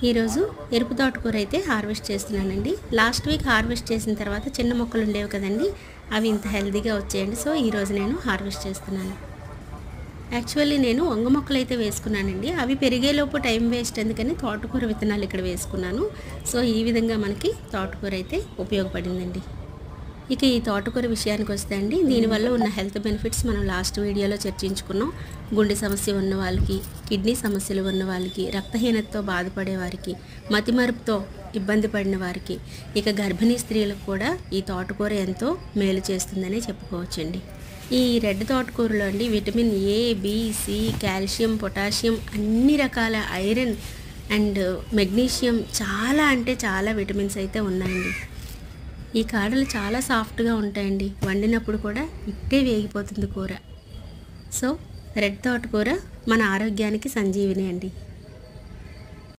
ఈరోజు ఎరుపు తోటకూర అయితే హార్వెస్ట్ చేస్తున్నానండి. లాస్ట్ వీక్ హార్వెస్ట్ చేసిన తర్వాత చిన్న మొక్కలు ఉండేవి కదండి, అవి ఇంత హెల్తీగా వచ్చాయండి. సో ఈరోజు నేను హార్వెస్ట్ చేస్తున్నాను. యాక్చువల్లీ నేను వంగ మొక్కలు అయితే వేసుకున్నానండి. అవి పెరిగేలోపు టైం వేస్ట్ ఎందుకని తోటకూర విత్తనాలు ఇక్కడ వేసుకున్నాను. సో ఈ విధంగా మనకి తోటకూర అయితే ఉపయోగపడిందండి. ఇక ఈ తోటకూర విషయానికి వస్తే అండి, దీనివల్ల ఉన్న హెల్త్ బెనిఫిట్స్ మనం లాస్ట్ వీడియోలో చర్చించుకున్నాం. గుండె సమస్య ఉన్న వాళ్ళకి, కిడ్నీ సమస్యలు ఉన్న వాళ్ళకి, రక్తహీనతతో బాధపడే వారికి, మతిమరుపుతో ఇబ్బంది పడిన వారికి, ఇక గర్భిణీ స్త్రీలకు కూడా ఈ తోటకూర ఎంతో మేలు చేస్తుందనే చెప్పుకోవచ్చండి. ఈ రెడ్ తోటకూరలో అండి vitamin A, B, C, calcium, potassium, అన్ని రకాల ఐరన్ అండ్ మెగ్నీషియం, చాలా అంటే చాలా విటమిన్స్ అయితే ఉన్నాయండి. ఈ కాడలు చాలా సాఫ్ట్గా ఉంటాయండి. వండినప్పుడు కూడా ఇట్టే వేగిపోతుంది కూర. సో రెడ్ తోటకూర మన ఆరోగ్యానికి సంజీవిని అండి.